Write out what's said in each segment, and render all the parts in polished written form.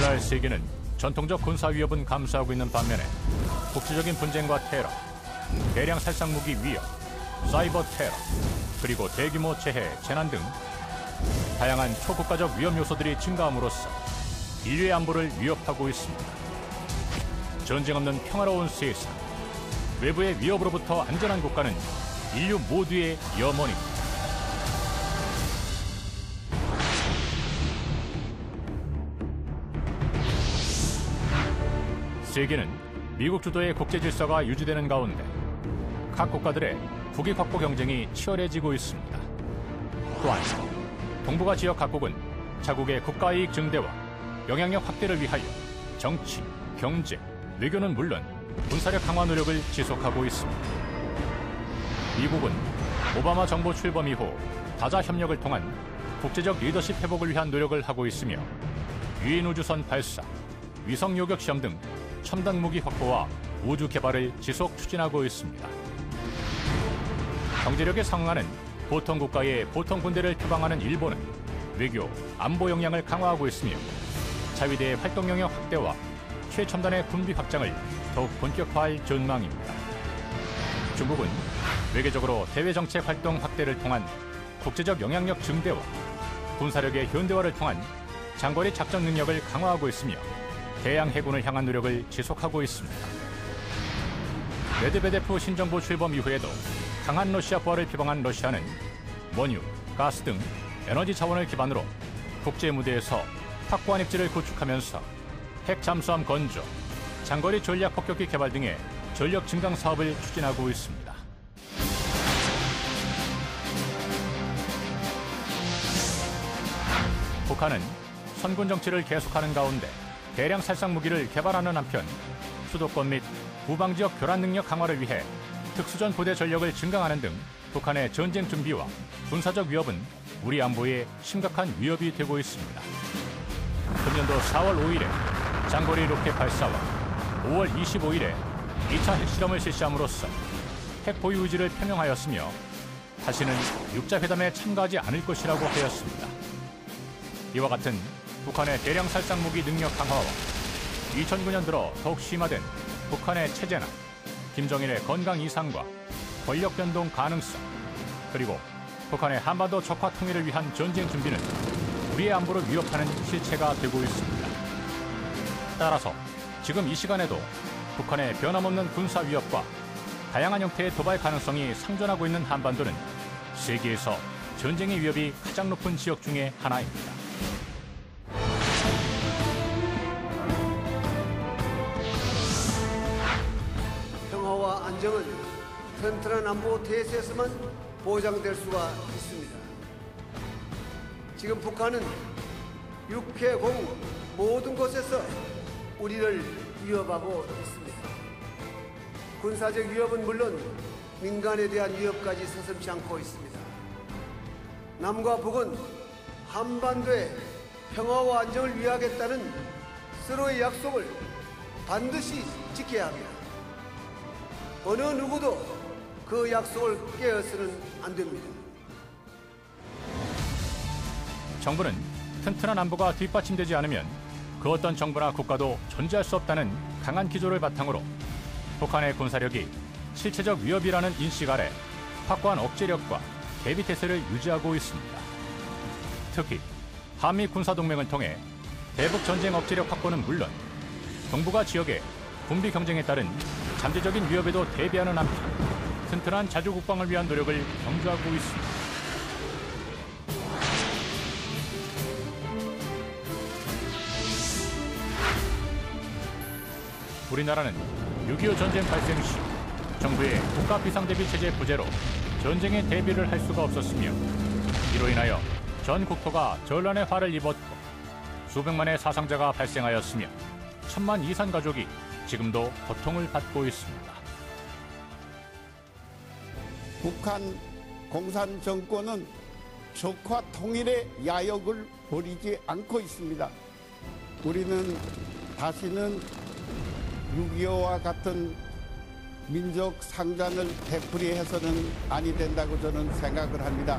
오늘날 세계는 전통적 군사 위협은 감수하고 있는 반면에 국제적인 분쟁과 테러, 대량 살상무기 위협, 사이버 테러, 그리고 대규모 재해, 재난 등 다양한 초국가적 위험 요소들이 증가함으로써 인류의 안보를 위협하고 있습니다. 전쟁 없는 평화로운 세상, 외부의 위협으로부터 안전한 국가는 인류 모두의 염원입니다. 세계는 미국 주도의 국제 질서가 유지되는 가운데 각 국가들의 국익 확보 경쟁이 치열해지고 있습니다. 또한 동북아 지역 각국은 자국의 국가이익 증대와 영향력 확대를 위하여 정치, 경제, 외교는 물론 군사력 강화 노력을 지속하고 있습니다. 미국은 오바마 정부 출범 이후 다자 협력을 통한 국제적 리더십 회복을 위한 노력을 하고 있으며 유인 우주선 발사, 위성 요격 시험 등 첨단 무기 확보와 우주 개발을 지속 추진하고 있습니다. 경제력에 상응하는 보통 국가의 보통 군대를 표방하는 일본은 외교, 안보 역량을 강화하고 있으며 자위대의 활동 영역 확대와 최첨단의 군비 확장을 더욱 본격화할 전망입니다. 중국은 외교적으로 대외 정책 활동 확대를 통한 국제적 영향력 증대와 군사력의 현대화를 통한 장거리 작전 능력을 강화하고 있으며 대양 해군을 향한 노력을 지속하고 있습니다. 메드베데프 신정부 출범 이후에도 강한 러시아 부활을 표방한 러시아는 원유, 가스 등 에너지 자원을 기반으로 국제 무대에서 확고한 입지를 구축하면서 핵 잠수함 건조, 장거리 전략 폭격기 개발 등의 전력 증강 사업을 추진하고 있습니다. 북한은 선군 정치를 계속하는 가운데 대량 살상 무기를 개발하는 한편 수도권 및 후방지역 교란 능력 강화를 위해 특수전 부대 전력을 증강하는 등 북한의 전쟁 준비와 군사적 위협은 우리 안보에 심각한 위협이 되고 있습니다. 금년도 4월 5일에 장거리 로켓 발사와 5월 25일에 2차 핵실험을 실시함으로써 핵 보유 의지를 표명하였으며 다시는 육자회담에 참가하지 않을 것이라고 하였습니다. 이와 같은 북한의 대량 살상 무기 능력 강화와 2009년 들어 더욱 심화된 북한의 체제나 김정일의 건강 이상과 권력 변동 가능성, 그리고 북한의 한반도 적화 통일을 위한 전쟁 준비는 우리의 안보를 위협하는 실체가 되고 있습니다. 따라서 지금 이 시간에도 북한의 변함없는 군사 위협과 다양한 형태의 도발 가능성이 상존하고 있는 한반도는 세계에서 전쟁의 위협이 가장 높은 지역 중에 하나입니다. 평화와 안정은 튼튼한 안보 태세에서만 보장될 수가 있습니다. 지금 북한은 육해, 공 모든 곳에서 우리를 위협하고 있습니다. 군사적 위협은 물론 민간에 대한 위협까지 서슴지 않고 있습니다. 남과 북은 한반도의 평화와 안정을 위하겠다는 서로의 약속을 반드시 지켜야 합니다. 어느 누구도 그 약속을 깨어서는 안 됩니다. 정부는 튼튼한 안보가 뒷받침되지 않으면 그 어떤 정부나 국가도 존재할 수 없다는 강한 기조를 바탕으로 북한의 군사력이 실체적 위협이라는 인식 아래 확고한 억제력과 대비 태세를 유지하고 있습니다. 특히 한미 군사동맹을 통해 대북 전쟁 억제력 확보는 물론 동북아 지역의 군비 경쟁에 따른 잠재적인 위협에도 대비하는 한편 튼튼한 자주 국방을 위한 노력을 경주하고 있습니다. 우리나라는 6.25 전쟁 발생 시 정부의 국가 비상대비 체제 부재로 전쟁에 대비를 할 수가 없었으며 이로 인하여 전 국토가 전란의 화를 입었고 수백만의 사상자가 발생하였으며 천만 이산 가족이 지금도 고통을 받고 있습니다. 북한 공산 정권은 적화 통일의 야욕을 버리지 않고 있습니다. 우리는 다시는 6.25와 같은 민족 상잔을 되풀이해서는 아니 된다고 저는 생각을 합니다.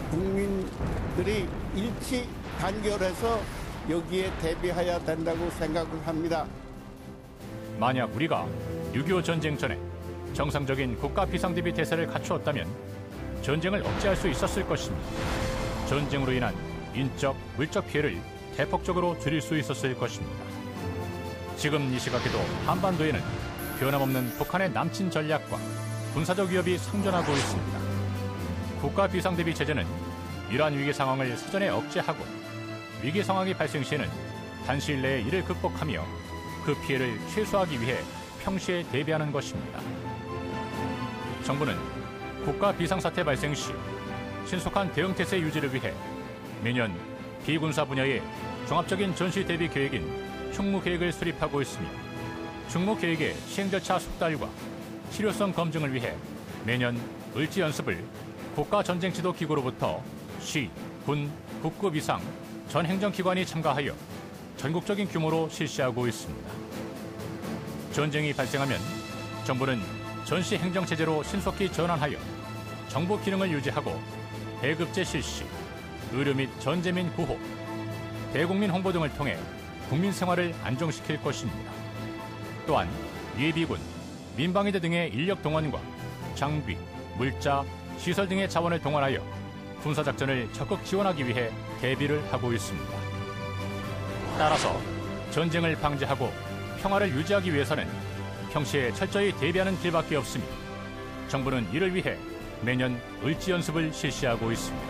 국민들이 일치 단결해서 여기에 대비해야 된다고 생각을 합니다. 만약 우리가 6.25 전쟁 전에 정상적인 국가 비상대비 태세를 갖추었다면 전쟁을 억제할 수 있었을 것입니다. 전쟁으로 인한 인적, 물적 피해를 대폭적으로 줄일 수 있었을 것입니다. 지금 이 시각에도 한반도에는 변함없는 북한의 남친 전략과 군사적 위협이 상존하고 있습니다. 국가 비상대비 체제는 이러한 위기 상황을 사전에 억제하고 위기 상황이 발생 시에는 단시일 내에 이를 극복하며 그 피해를 최소화하기 위해 평시에 대비하는 것입니다. 정부는 국가 비상사태 발생 시 신속한 대응태세 유지를 위해 매년 비군사 분야의 종합적인 전시 대비 계획인 충무계획을 수립하고 있으며 충무계획의 시행 절차 숙달과 실효성 검증을 위해 매년 을지연습을 국가전쟁지도기구로부터 시, 군, 국급 이상 전 행정기관이 참가하여 전국적인 규모로 실시하고 있습니다. 전쟁이 발생하면 정부는 전시 행정체제로 신속히 전환하여 정부 기능을 유지하고 배급제 실시, 의료 및 전재민 구호, 대국민 홍보 등을 통해 국민 생활을 안정시킬 것입니다. 또한 예비군, 민방위대 등의 인력 동원과 장비, 물자, 시설 등의 자원을 동원하여 군사작전을 적극 지원하기 위해 대비를 하고 있습니다. 따라서 전쟁을 방지하고 평화를 유지하기 위해서는 평시에 철저히 대비하는 길밖에 없으며 정부는 이를 위해 매년 을지연습을 실시하고 있습니다.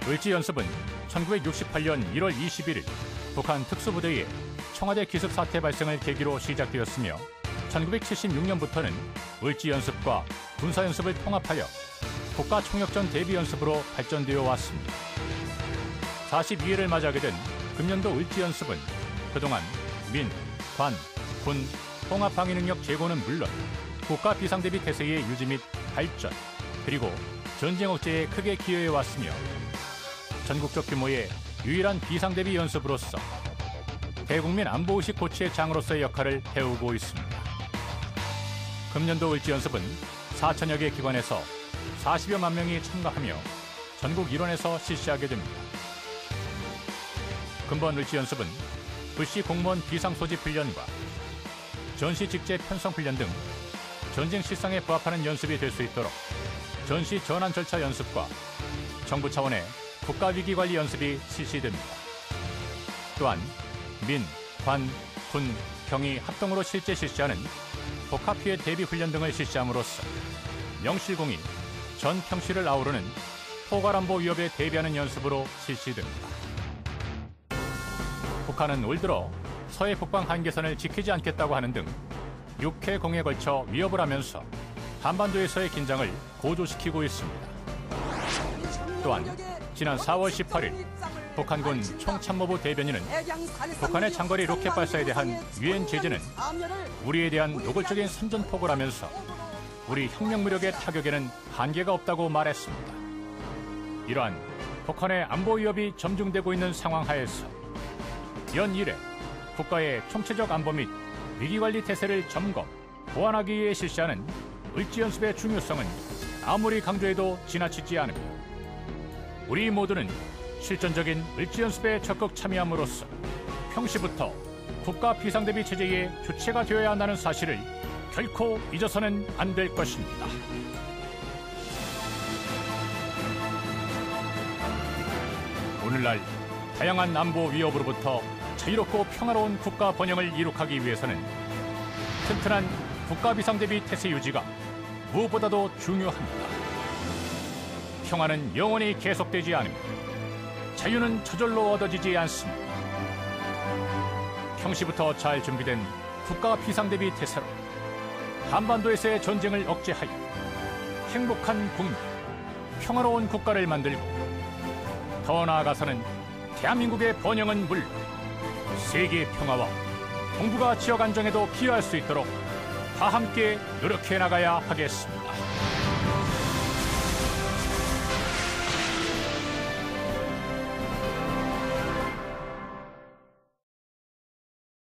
을지연습은 1968년 1월 21일 북한 특수부대의 청와대 기습 사태 발생을 계기로 시작되었으며 1976년부터는 을지연습과 군사연습을 통합하여 국가총력전 대비연습으로 발전되어 왔습니다. 42회를 맞이하게 된 금년도 을지연습은 그동안 민, 관, 군, 통합방위능력 제고는 물론 국가 비상대비 태세의 유지 및 발전, 그리고 전쟁 억제에 크게 기여해왔으며 전국적 규모의 유일한 비상대비 연습으로서 대국민 안보의식 고취의 장으로서의 역할을 해오고 있습니다. 금년도 을지연습은 4천여 개 기관에서 40여만 명이 참가하며 전국 일원에서 실시하게 됩니다. 금번 을지연습은 불시 공무원 비상소집 훈련과 전시 직제 편성 훈련 등 전쟁 실상에 부합하는 연습이 될 수 있도록 전시 전환 절차 연습과 정부 차원의 국가위기관리 연습이 실시됩니다. 또한 민, 관, 군, 경이 합동으로 실제 실시하는 복합피해 대비 훈련 등을 실시함으로써 명실공히 전 평시를 아우르는 포괄안보 위협에 대비하는 연습으로 실시됩니다. 북한은 올 들어 서해 북방 한계선을 지키지 않겠다고 하는 등 6회 공에 걸쳐 위협을 하면서 한반도에서의 긴장을 고조시키고 있습니다. 또한 지난 4월 18일 북한군 총참모부 대변인은 북한의 장거리 로켓 발사에 대한 유엔 제재는 우리에 대한 노골적인 선전포고라면서 우리 혁명무력의 타격에는 한계가 없다고 말했습니다. 이러한 북한의 안보 위협이 점중되고 있는 상황 하에서 연 1회 국가의 총체적 안보 및 위기관리 태세를 점검, 보완하기 위해 실시하는 을지연습의 중요성은 아무리 강조해도 지나치지 않으며 우리 모두는 실전적인 을지연습에 적극 참여함으로써 평시부터 국가 비상대비 체제의 주체가 되어야 한다는 사실을 결코 잊어서는 안 될 것입니다. 오늘날 다양한 안보 위협으로부터 자유롭고 평화로운 국가 번영을 이룩하기 위해서는 튼튼한 국가 비상대비 태세 유지가 무엇보다도 중요합니다. 평화는 영원히 계속되지 않으며 자유는 저절로 얻어지지 않습니다. 평시부터 잘 준비된 국가 비상대비 태세로 한반도에서의 전쟁을 억제하여 행복한 국민, 평화로운 국가를 만들고 더 나아가서는 대한민국의 번영은 물론 세계 평화와 동북아 지역 안정에도 기여할 수 있도록 다 함께 노력해 나가야 하겠습니다.